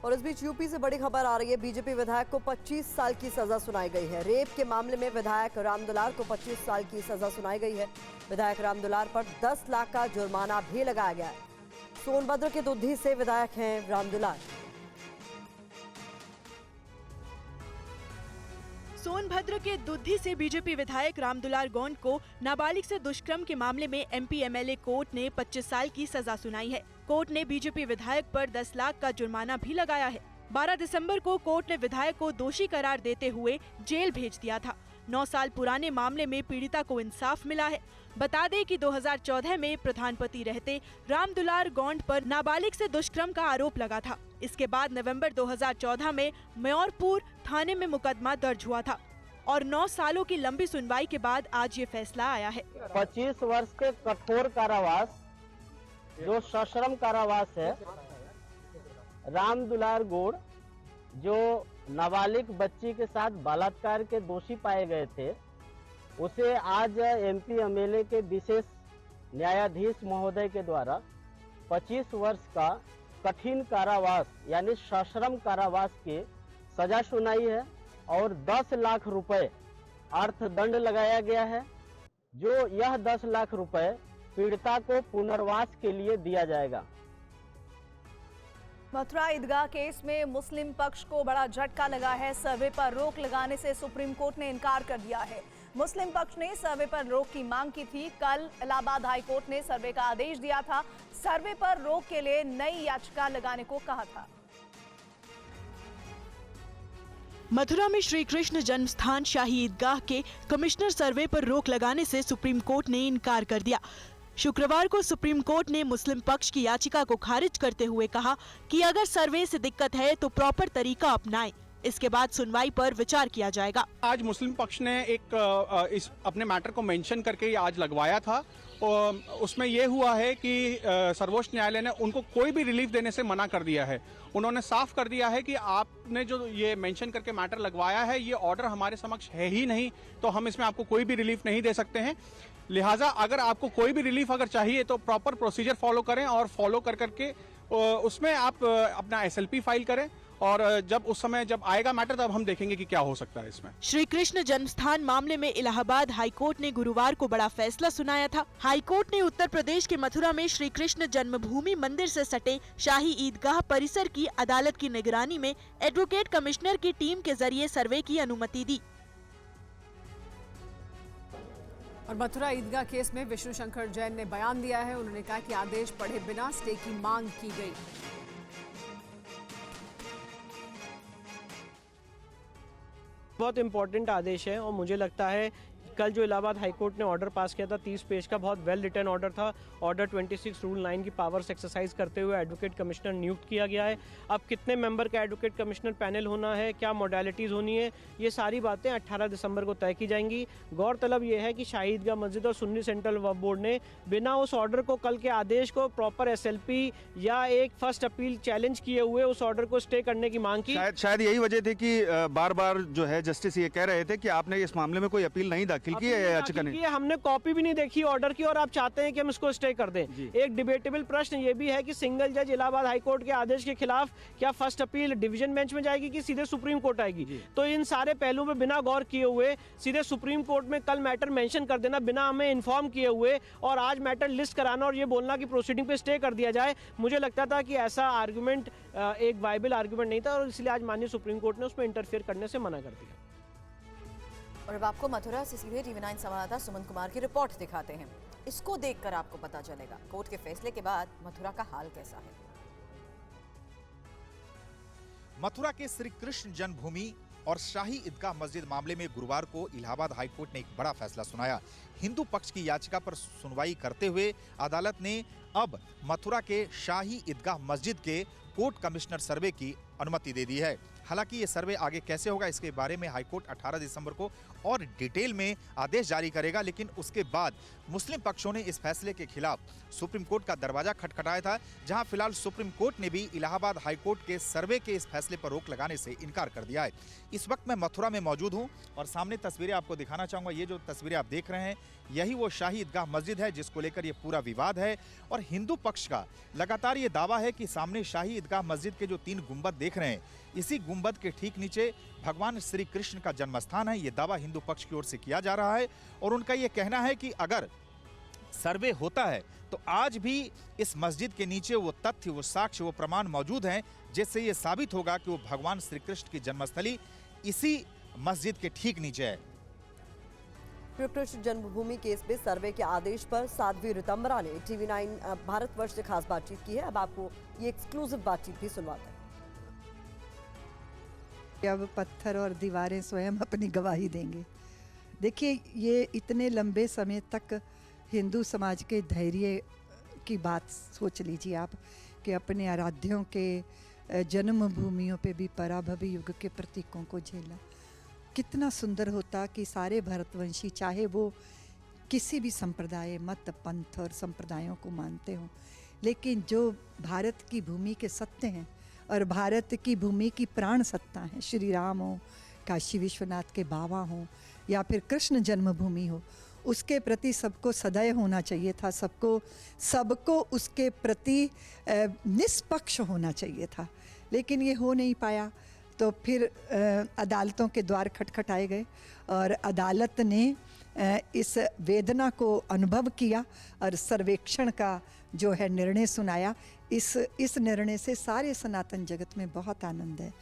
और इस बीच यूपी से बड़ी खबर आ रही है। बीजेपी विधायक को 25 साल की सजा सुनाई गई है। रेप के मामले में विधायक राम दुलार को 25 साल की सजा सुनाई गई है। विधायक राम दुलार पर 10 लाख का जुर्माना भी लगाया गया है। सोनभद्र के दुद्धी से विधायक हैं राम दुलार। सोनभद्र के दुद्धी से बीजेपी विधायक रामदुलार गोंड को नाबालिग से दुष्कर्म के मामले में एमपी एमएलए कोर्ट ने 25 साल की सजा सुनाई है। कोर्ट ने बीजेपी विधायक पर 10 लाख का जुर्माना भी लगाया है। 12 दिसंबर को कोर्ट ने विधायक को दोषी करार देते हुए जेल भेज दिया था। 9 साल पुराने मामले में पीड़िता को इंसाफ मिला है। बता दें कि 2014 में प्रधानपति रहते रामदुलार गोंड पर नाबालिग से दुष्कर्म का आरोप लगा था। इसके बाद नवंबर 2014 में म्योरपुर थाने में मुकदमा दर्ज हुआ था और 9 सालों की लंबी सुनवाई के बाद आज ये फैसला आया है। 25 वर्ष के कठोर कारावास जो सश्रम कारावास है, रामदुलार गोंड जो नाबालिग बच्ची के साथ बलात्कार के दोषी पाए गए थे, उसे आज एमपी एमएलए के विशेष न्यायाधीश महोदय के द्वारा 25 वर्ष का कठिन कारावास यानी सश्रम कारावास की सजा सुनाई है और 10 लाख रुपए अर्थदंड लगाया गया है। जो यह 10 लाख रुपए पीड़िता को पुनर्वास के लिए दिया जाएगा। मथुरा ईदगाह केस में मुस्लिम पक्ष को बड़ा झटका लगा है। सर्वे पर रोक लगाने से सुप्रीम कोर्ट ने इनकार कर दिया है। मुस्लिम पक्ष ने सर्वे पर रोक की मांग की थी। कल इलाहाबाद हाई कोर्ट ने सर्वे का आदेश दिया था। सर्वे पर रोक के लिए नई याचिका लगाने को कहा था। मथुरा में श्री कृष्ण जन्म स्थान शाही ईदगाह के कमिश्नर सर्वे पर रोक लगाने से सुप्रीम कोर्ट ने इनकार कर दिया। शुक्रवार को सुप्रीम कोर्ट ने मुस्लिम पक्ष की याचिका को खारिज करते हुए कहा कि अगर सर्वे से दिक्कत है तो प्रॉपर तरीका अपनाएं। इसके बाद सुनवाई पर विचार किया जाएगा। आज मुस्लिम पक्ष ने एक इस अपने मैटर को मेंशन करके ये आज लगवाया था। उसमें ये हुआ है कि सर्वोच्च न्यायालय ने उनको कोई भी रिलीफ देने से मना कर दिया है। उन्होंने साफ कर दिया है कि आपने जो ये मेंशन करके मैटर लगवाया है, ये ऑर्डर हमारे समक्ष है ही नहीं, तो हम इसमें आपको कोई भी रिलीफ नहीं दे सकते हैं। लिहाजा अगर आपको कोई भी रिलीफ अगर चाहिए तो प्रॉपर प्रोसीजर फॉलो करें और फॉलो करके उसमें आप अपना एसएलपी फाइल करें और जब उस समय जब आएगा मैटर तब हम देखेंगे कि क्या हो सकता है इसमें। श्री कृष्ण जन्मस्थान मामले में इलाहाबाद हाईकोर्ट ने गुरुवार को बड़ा फैसला सुनाया था। हाईकोर्ट ने उत्तर प्रदेश के मथुरा में श्री कृष्ण जन्मभूमि मंदिर से सटे शाही ईदगाह परिसर की अदालत की निगरानी में एडवोकेट कमिश्नर की टीम के जरिए सर्वे की अनुमति दी। और मथुरा ईदगाह केस में विष्णु शंकर जैन ने बयान दिया है। उन्होंने कहा कि आदेश पढ़े बिना स्टे की मांग की गई। बहुत इम्पोर्टेंट आदेश है और मुझे लगता है कल जो इलाहाबाद हाईकोर्ट ने ऑर्डर पास किया था 30 पेज का, बहुत वेल रिटन ऑर्डर था। ऑर्डर 26 रूल 9 की पावर्स एक्सरसाइज करते हुए एडवोकेट कमिश्नर नियुक्त किया गया है। अब कितने मेंबर का एडवोकेट कमिश्नर पैनल होना है, क्या मॉडलिटीज़ होनी है, ये सारी बातें 18 दिसंबर को तय की जाएंगी। गौरतलब ये है कि शाही ईदगाह मस्जिद और सुन्नी सेंट्रल वक्फ बोर्ड ने बिना उस ऑर्डर को, कल के आदेश को प्रॉपर SLP या एक फर्स्ट अपील चैलेंज किए हुए उस ऑर्डर को स्टे करने की मांग की। शायद यही वजह थी कि बार बार जो है जस्टिस ये कह रहे थे कि आपने इस मामले में कोई अपील नहीं दाखिल की है याचिका नहीं। हमने कॉपी भी नहीं देखी ऑर्डर की और आप चाहते हैं कि हम इसको स्टे कर दें। एक डिबेटेबल प्रश्न ये भी है कि सिंगल जज इलाहाबाद हाईकोर्ट के आदेश के खिलाफ क्या फर्स्ट अपील डिवीजन बेंच में जाएगी कि सीधे सुप्रीम कोर्ट आएगी। तो इन सारे पहलुओं पे बिना गौर किए हुए सीधे सुप्रीम कोर्ट में कल मैटर मेंशन कर देना बिना हमें इन्फॉर्म किए हुए और आज मैटर लिस्ट कराना और ये बोलना कि प्रोसीडिंग पे स्टे कर दिया जाए, मुझे लगता था कि ऐसा आर्गुमेंट एक वायबल आर्गुमेंट नहीं था और इसलिए आज माननीय सुप्रीम कोर्ट ने उसमें इंटरफेयर करने से मना कर दिया। और अब आपको मथुरा से सीधे TV9 संवाददाता सुमन कुमार की रिपोर्ट दिखाते हैं। इसको देखकर आपको पता चलेगा कोर्ट के फैसले के बाद मथुरा का हाल कैसा है। मथुरा के श्री कृष्ण जन्मभूमि और शाही ईदगाह मस्जिद मामले में गुरुवार को इलाहाबाद हाईकोर्ट ने एक बड़ा फैसला सुनाया। हिंदू पक्ष की याचिका पर सुनवाई करते हुए अदालत ने अब मथुरा के शाही ईदगाह मस्जिद के कोर्ट कमिश्नर सर्वे की अनुमति दे दी है। हालांकि ये सर्वे आगे कैसे होगा इसके बारे में हाईकोर्ट 18 दिसंबर को और डिटेल में आदेश जारी करेगा, लेकिन उसके बाद मुस्लिम पक्षों ने इस फैसले के खिलाफ सुप्रीम कोर्ट का दरवाजा खटखटाया था, जहां फिलहाल सुप्रीम कोर्ट ने भी इलाहाबाद हाईकोर्ट के सर्वे के इस फैसले पर रोक लगाने से इनकार कर दिया है। इस वक्त मैं मथुरा में मौजूद हूं और सामने तस्वीरें आपको दिखाना चाहूंगा। ये जो तस्वीरें आप देख रहे हैं यही वो शाही ईदगाह मस्जिद है जिसको लेकर ये पूरा विवाद है और हिंदू पक्ष का लगातार ये दावा है कि सामने शाही ईदगाह मस्जिद के जो 3 गुंबद देख देख रहे हैं, इसी गुंबद के ठीक नीचे भगवान श्री कृष्ण का जन्म स्थान है। ये दावा हिंदू पक्ष की ओर से किया जा रहा है और उनका ये कहना है कि अगर सर्वे होता है तो आज भी इस मस्जिद के नीचे वो तथ्य, वो साक्ष्य, वो प्रमाण मौजूद हैं जिससे ये साबित होगा कि वो भगवान श्री कृष्ण की जन्मस्थली इसी मस्जिद के ठीक नीचे है। श्री कृष्ण जन्मभूमि केस में सर्वे के आदेश पर साध्वी ऋतंबरा ने TV9 भारतवर्ष से खास बातचीत की है। अब आपको ये एक्सक्लूसिव बातचीत भी सुनवाते हैं। अब पत्थर और दीवारें स्वयं अपनी गवाही देंगे। देखिए, ये इतने लंबे समय तक हिंदू समाज के धैर्य की बात सोच लीजिए आप, कि अपने आराध्यों के जन्मभूमियों पे भी पराभवी युग के प्रतीकों को झेला। कितना सुंदर होता कि सारे भारतवंशी, चाहे वो किसी भी संप्रदाय, मत, पंथ और संप्रदायों को मानते हों, लेकिन जो भारत की भूमि के सत्य हैं और भारत की भूमि की प्राण सत्ता है, श्री राम हो, काशी विश्वनाथ के बाबा हों या फिर कृष्ण जन्मभूमि हो, उसके प्रति सबको सदैव होना चाहिए था। सबको उसके प्रति निष्पक्ष होना चाहिए था, लेकिन ये हो नहीं पाया। तो फिर अदालतों के द्वार खटखटाए गए और अदालत ने इस वेदना को अनुभव किया और सर्वेक्षण का जो है निर्णय सुनाया। इस निर्णय से सारे सनातन जगत में बहुत आनंद है।